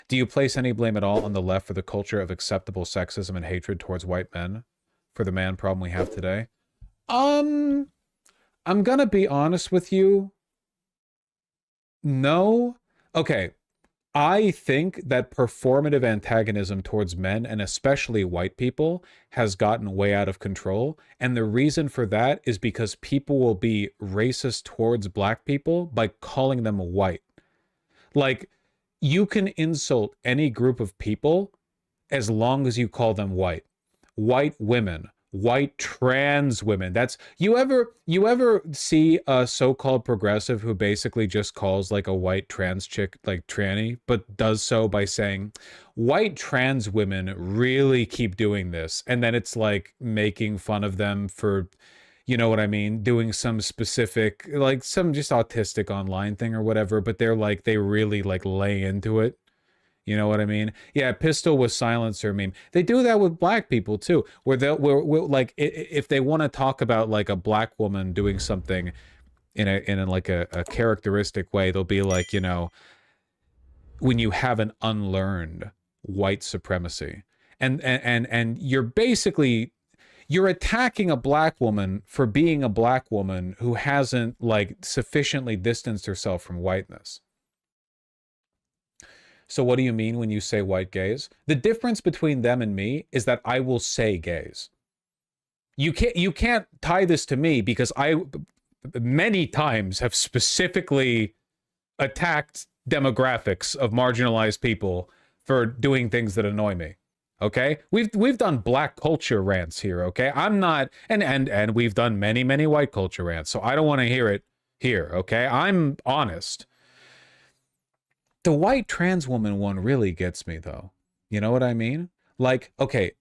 Do you place any blame at all on the left for the culture of acceptable sexism and hatred towards white men for the man problem we have today? I'm gonna be honest with you. No. Okay. I think that performative antagonism towards men, and especially white people, has gotten way out of control. And the reason for that is because people will be racist towards black people by calling them white. Like, you can insult any group of people as long as you call them white. White women, white trans women. That's you ever see a so-called progressive who basically just calls like a white trans chick like tranny, but does so by saying white trans women really keep doing this, and then it's like making fun of them for, you know what I mean, doing some specific, like some just autistic online thing or whatever, but they're like, they really like lay into it. You know what I mean? Yeah, pistol with silencer meme. They do that with black people too, where they'll, like, if they want to talk about like a black woman doing something in a like a characteristic way, they'll be like, you know, when you haven't unlearned white supremacy, and you're basically, you're attacking a black woman for being a black woman who hasn't like sufficiently distanced herself from whiteness. So what do you mean when you say white gays? The difference between them and me is that I will say gays. You can't tie this to me because I many times have specifically attacked demographics of marginalized people for doing things that annoy me. Okay? We've done black culture rants here, okay? I'm not, and we've done many white culture rants, so I don't want to hear it here, okay? I'm honest. The white trans woman one really gets me, though. You know what I mean? Like, okay,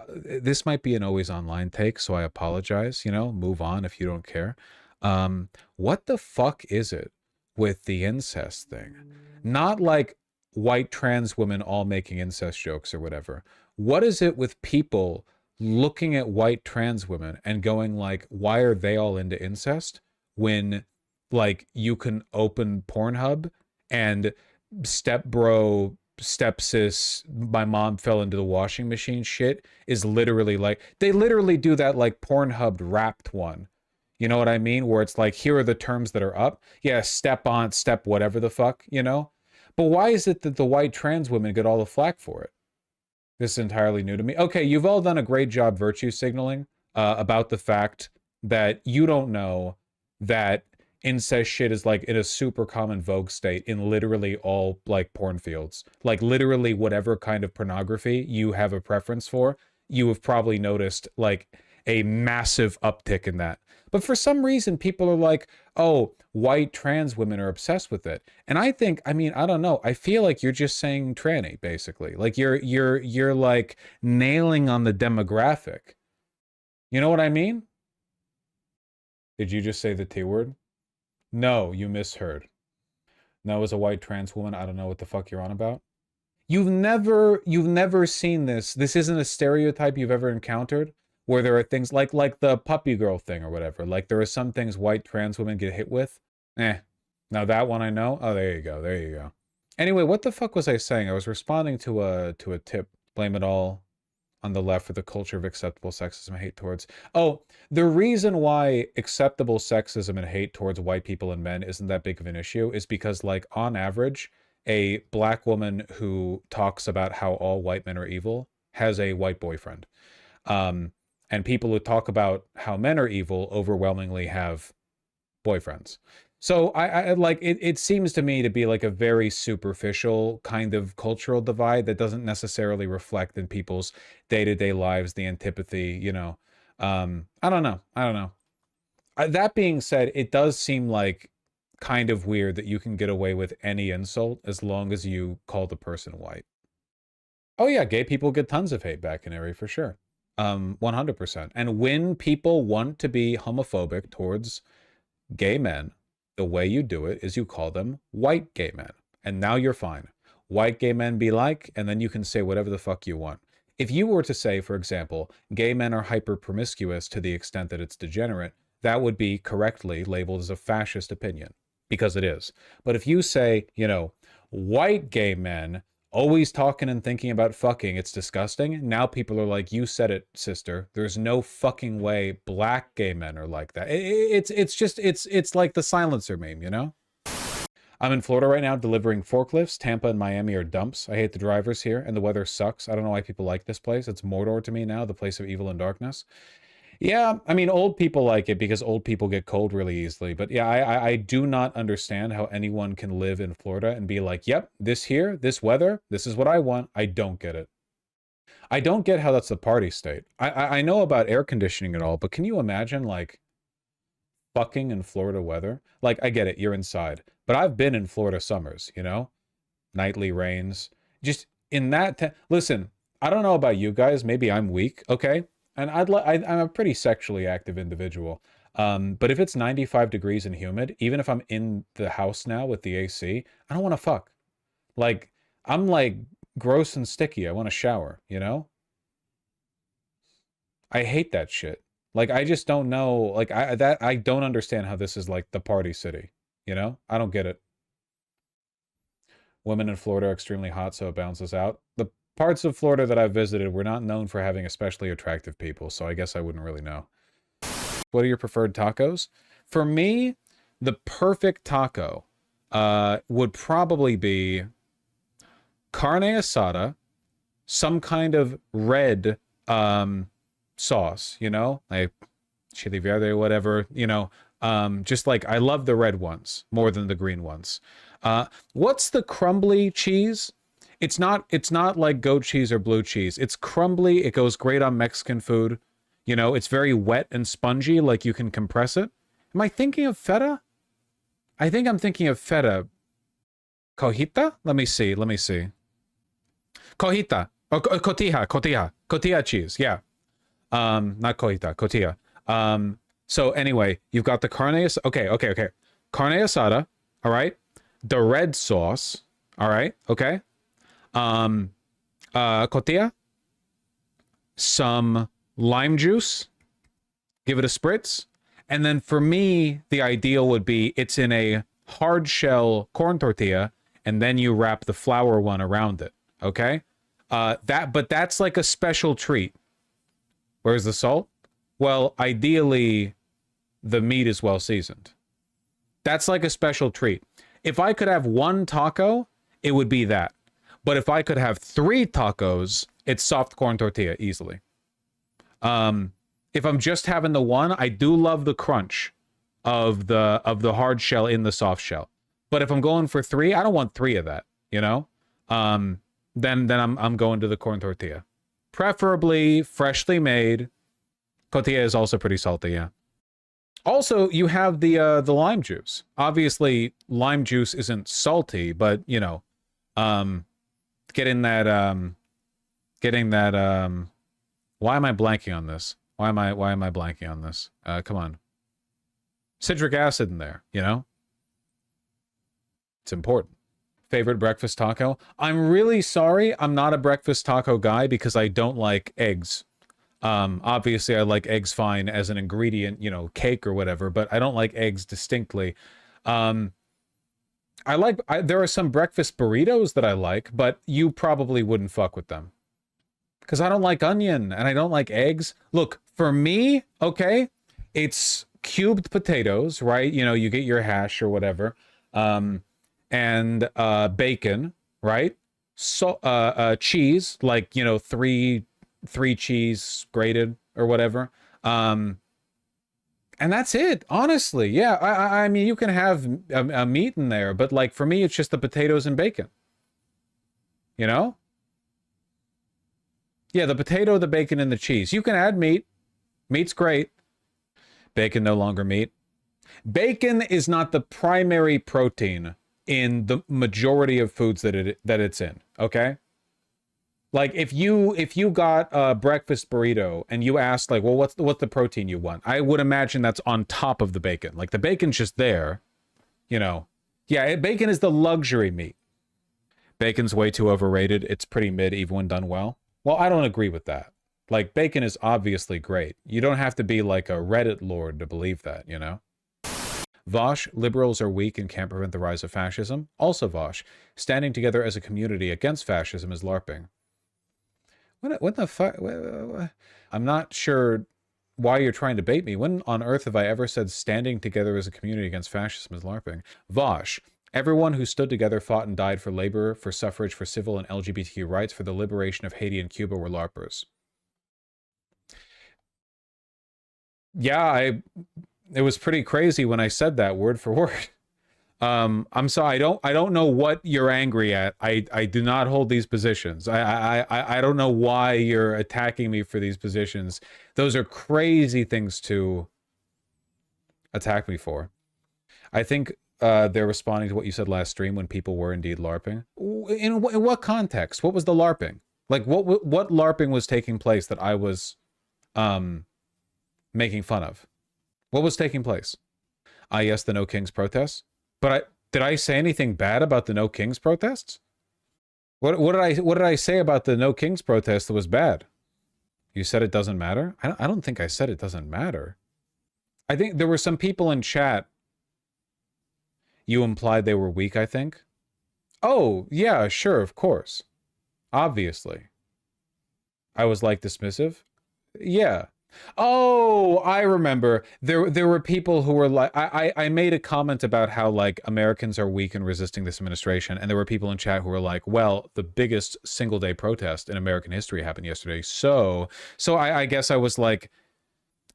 this might be an always online take, so I apologize. You know, move on if you don't care. What the fuck is it with the incest thing? Not like white trans women all making incest jokes or whatever. What is it with people looking at white trans women and going like, why are they all into incest when, like, you can open Pornhub and step bro, step sis, my mom fell into the washing machine shit is literally like, they literally do that like Pornhub wrapped one. You know what I mean? Where it's like, here are the terms that are up. Yeah, step on, step whatever the fuck, you know? But why is it that the white trans women get all the flack for it? This is entirely new to me. Okay, you've all done a great job virtue signaling about the fact that you don't know that incest shit is like in a super common vogue state in literally all like porn fields. Like literally whatever kind of pornography you have a preference for, you have probably noticed like a massive uptick in that. But for some reason, people are like, oh, white trans women are obsessed with it. And I think, I mean, I don't know. I feel like you're just saying tranny, basically. Like you're like nailing on the demographic. You know what I mean? Did you just say the T word? No, you misheard. No, it was a white trans woman. I don't know what the fuck you're on about. You've never seen this. This isn't a stereotype you've ever encountered, where there are things like the puppy girl thing or whatever. Like there are some things white trans women get hit with. Now that one I know. Oh, there you go. There you go. Anyway, what the fuck was I saying? I was responding to a tip. Blame it all on the left for the culture of acceptable sexism and hate towards. Oh, the reason why acceptable sexism and hate towards white people and men isn't that big of an issue is because, like, on average, a black woman who talks about how all white men are evil has a white boyfriend. And people who talk about how men are evil overwhelmingly have boyfriends. So I like it seems to me to be like a very superficial kind of cultural divide that doesn't necessarily reflect in people's day-to-day lives, the antipathy, you know. I don't know. That being said, it does seem like kind of weird that you can get away with any insult as long as you call the person white. Oh yeah, gay people get tons of hate back in area for sure. 100%. And when people want to be homophobic towards gay men, the way you do it is you call them white gay men. And now you're fine. White gay men be like, and then you can say whatever the fuck you want. If you were to say, for example, gay men are hyper promiscuous to the extent that it's degenerate, that would be correctly labeled as a fascist opinion, because it is. But if you say, you know, white gay men always talking and thinking about fucking. It's disgusting. Now people are like, you said it, sister. There's no fucking way black gay men are like that. It's like the silencer meme, you know? I'm in Florida right now delivering forklifts. Tampa and Miami are dumps. I hate the drivers here, and the weather sucks. I don't know why people like this place. It's Mordor to me now, the place of evil and darkness. Yeah, I mean, old people like it because old people get cold really easily. But yeah, I do not understand how anyone can live in Florida and be like, yep, this here, this weather, this is what I want. I don't get it. I don't get how that's the party state. I know about air conditioning and all, but can you imagine, like, fucking in Florida weather? Like, I get it, you're inside. But I've been in Florida summers, you know? Nightly rains. Just in that... Listen, I don't know about you guys. Maybe I'm weak, okay? And I'm a pretty sexually active individual. But if it's 95 degrees and humid, even if I'm in the house now with the AC, I don't want to fuck. Like, I'm like gross and sticky. I want to shower, you know? I hate that shit. Like, I just don't know. Like, I don't understand how this is like the party city, you know? I don't get it. Women in Florida are extremely hot, so it balances out. The parts of Florida that I've visited were not known for having especially attractive people, so I guess I wouldn't really know. What are your preferred tacos? For me, the perfect taco would probably be carne asada, some kind of red sauce, you know, like chili verde or whatever, you know, just like I love the red ones more than the green ones. What's the crumbly cheese? It's not like goat cheese or blue cheese. It's crumbly. It goes great on Mexican food. You know, it's very wet and spongy, like you can compress it. Am I thinking of feta? I think I'm thinking of feta. Cojita? Let me see. Cojita. Oh, cotija cheese. Yeah. Not cojita, cotija. So anyway, you've got the carne. Okay. Carne asada. All right. The red sauce. All right. Okay. Cotija. Some lime juice. Give it a spritz. And then for me, the ideal would be it's in a hard shell corn tortilla, and then you wrap the flour one around it. Okay. But that's like a special treat. Where's the salt? Well, ideally, the meat is well seasoned. That's like a special treat. If I could have one taco, it would be that. But if I could have 3 tacos, it's soft corn tortilla easily. If I'm just having the one, I do love the crunch of the hard shell in the soft shell. But if I'm going for 3, I don't want 3 of that, you know? Then I'm going to the corn tortilla. Preferably freshly made. Tortilla is also pretty salty, yeah. Also, you have the lime juice. Obviously, lime juice isn't salty, but you know, getting that why am I blanking on this? Why am I blanking on this? Come on. Citric acid in there, you know? It's important. Favorite breakfast taco? I'm really sorry, I'm not a breakfast taco guy because I don't like eggs. Obviously I like eggs fine as an ingredient, you know, cake or whatever, but I don't like eggs distinctly. There are some breakfast burritos that I like, but you probably wouldn't fuck with them. Because I don't like onion and I don't like eggs. Look, for me, okay, it's cubed potatoes, right? You know, you get your hash or whatever. And bacon, right? So cheese, like, you know, three cheese grated or whatever. And that's it, honestly. Yeah, I mean, you can have a meat in there, but like for me, it's just the potatoes and bacon. You know? Yeah, the potato, the bacon, and the cheese. You can add meat. Meat's great. Bacon no longer meat. Bacon is not the primary protein in the majority of foods that it's in, okay? Like if you got a breakfast burrito and you asked like, well, what's the protein you want? I would imagine that's on top of the bacon. Like the bacon's just there, you know. Yeah, bacon is the luxury meat. Bacon's way too overrated. It's pretty mid even when done well. Well, I don't agree with that. Like bacon is obviously great. You don't have to be like a Reddit lord to believe that, you know. Vaush, liberals are weak and can't prevent the rise of fascism. Also Vaush, standing together as a community against fascism is LARPing. What the fuck? I'm not sure why you're trying to bait me. When on earth have I ever said standing together as a community against fascism is LARPing? Vaush, everyone who stood together, fought and died for labor, for suffrage, for civil and LGBTQ rights, for the liberation of Haiti and Cuba were LARPers. Yeah, it was pretty crazy when I said that word for word. I'm sorry, I don't know what you're angry at. I do not hold these positions. I don't know why you're attacking me for these positions. Those are crazy things to attack me for. I think they're responding to what you said last stream when people were indeed LARPing. In what context? What was the LARPing? Like what LARPing was taking place that I was making fun of? What was taking place? Yes, the No Kings protests. But did I say anything bad about the No Kings protests? What did I say about the No Kings protest that was bad? You said it doesn't matter? I don't think I said it doesn't matter. I think there were some people in chat. You implied they were weak, I think. Oh, yeah, sure, of course. Obviously. I was like dismissive? Yeah. Oh, I remember. There were people who were like, I made a comment about how like Americans are weak in resisting this administration, and there were people in chat who were like, well, the biggest single day protest in American history happened yesterday. So I guess I was like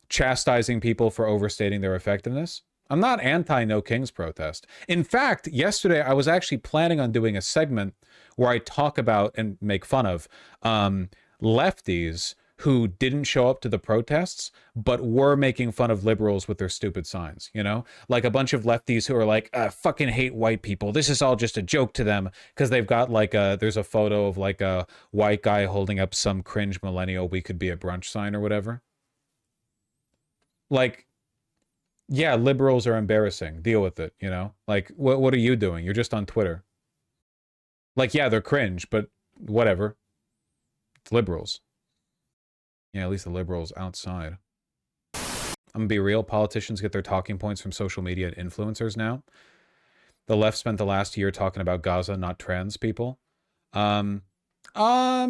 chastising people for overstating their effectiveness. I'm not anti No Kings protest. In fact, yesterday I was actually planning on doing a segment where I talk about and make fun of lefties who didn't show up to the protests, but were making fun of liberals with their stupid signs, you know? Like a bunch of lefties who are like, fucking hate white people. This is all just a joke to them, because they've got like there's a photo of like a white guy holding up some cringe millennial "we could be a brunch" sign or whatever. Like, yeah, liberals are embarrassing. Deal with it, you know? Like, what are you doing? You're just on Twitter. Like, yeah, they're cringe, but whatever. It's liberals. Yeah, at least the liberals outside. I'm gonna be real. Politicians get their talking points from social media and influencers now. The left spent the last year talking about Gaza, not trans people. No, I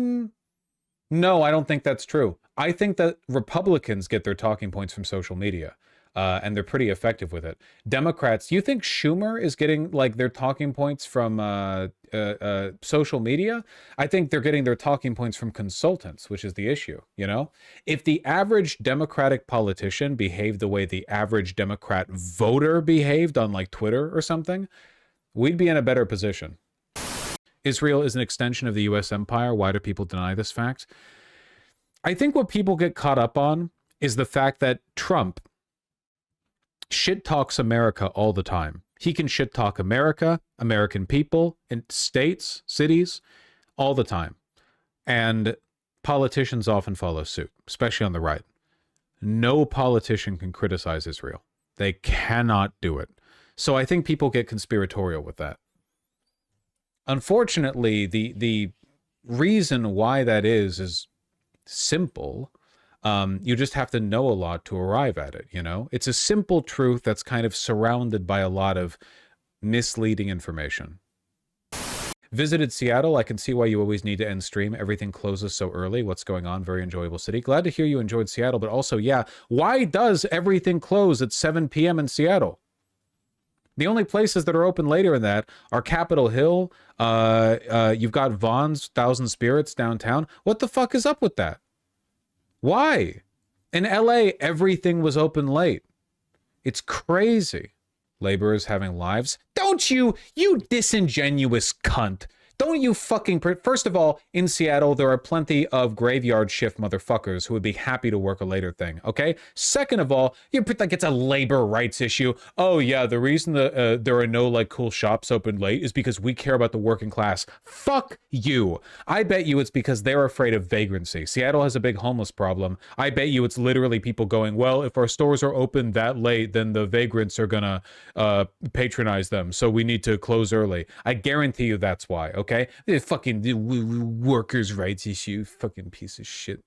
don't think that's true. I think that Republicans get their talking points from social media. And they're pretty effective with it. Democrats, you think Schumer is getting like their talking points from social media? I think they're getting their talking points from consultants, which is the issue, you know? If the average Democratic politician behaved the way the average Democrat voter behaved on like Twitter or something, we'd be in a better position. Israel is an extension of the US empire. Why do people deny this fact? I think what people get caught up on is the fact that Trump shit talks America all the time. He can shit talk America, American people, and states, cities, all the time. And politicians often follow suit, especially on the right. No politician can criticize Israel. They cannot do it. So I think people get conspiratorial with that. Unfortunately, the reason why that is simple. You just have to know a lot to arrive at it, you know? It's a simple truth that's kind of surrounded by a lot of misleading information. Visited Seattle. I can see why you always need to end stream. Everything closes so early. What's going on? Very enjoyable city. Glad to hear you enjoyed Seattle, but also, yeah, why does everything close at 7 p.m. in Seattle? The only places that are open later than that are Capitol Hill. You've got Vaughn's, Thousand Spirits downtown. What the fuck is up with that? Why? In LA, everything was open late. It's crazy. Laborers having lives. Don't you disingenuous cunt. Don't you fucking... First of all, in Seattle, there are plenty of graveyard shift motherfuckers who would be happy to work a later thing, okay? Second of all, you put like it's a labor rights issue. Oh yeah, the reason there are no like cool shops open late is because we care about the working class. Fuck you. I bet you it's because they're afraid of vagrancy. Seattle has a big homeless problem. I bet you it's literally people going, well, if our stores are open that late, then the vagrants are gonna patronize them, so we need to close early. I guarantee you that's why, okay? The fucking workers' rights issue, fucking piece of shit.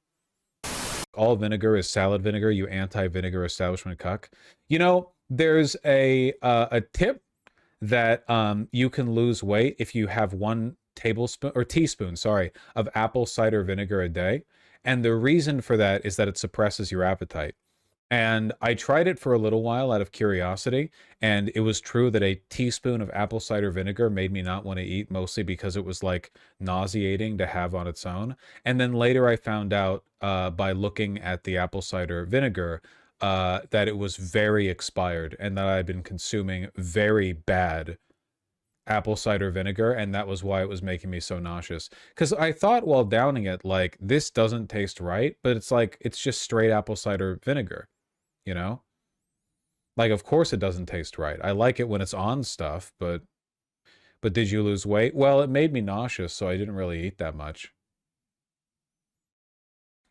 All vinegar is salad vinegar, you anti-vinegar establishment cuck. You know, There's a tip that you can lose weight if you have 1 tablespoon or teaspoon, sorry, of apple cider vinegar a day. And the reason for that is that it suppresses your appetite. And I tried it for a little while out of curiosity, and it was true that a teaspoon of apple cider vinegar made me not want to eat, mostly because it was like nauseating to have on its own. And then later I found out by looking at the apple cider vinegar that it was very expired and that I had been consuming very bad apple cider vinegar, and that was why it was making me so nauseous. Because I thought while downing it, like, this doesn't taste right, but it's like, it's just straight apple cider vinegar, you know? Like, of course it doesn't taste right. I like it when it's on stuff, but did you lose weight? Well, it made me nauseous, so I didn't really eat that much.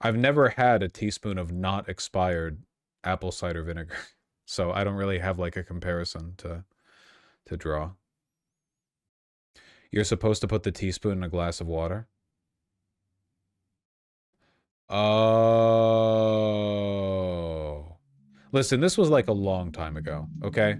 I've never had a teaspoon of not expired apple cider vinegar, so I don't really have like a comparison to draw. You're supposed to put the teaspoon in a glass of water? Oh. Listen, this was like a long time ago, okay?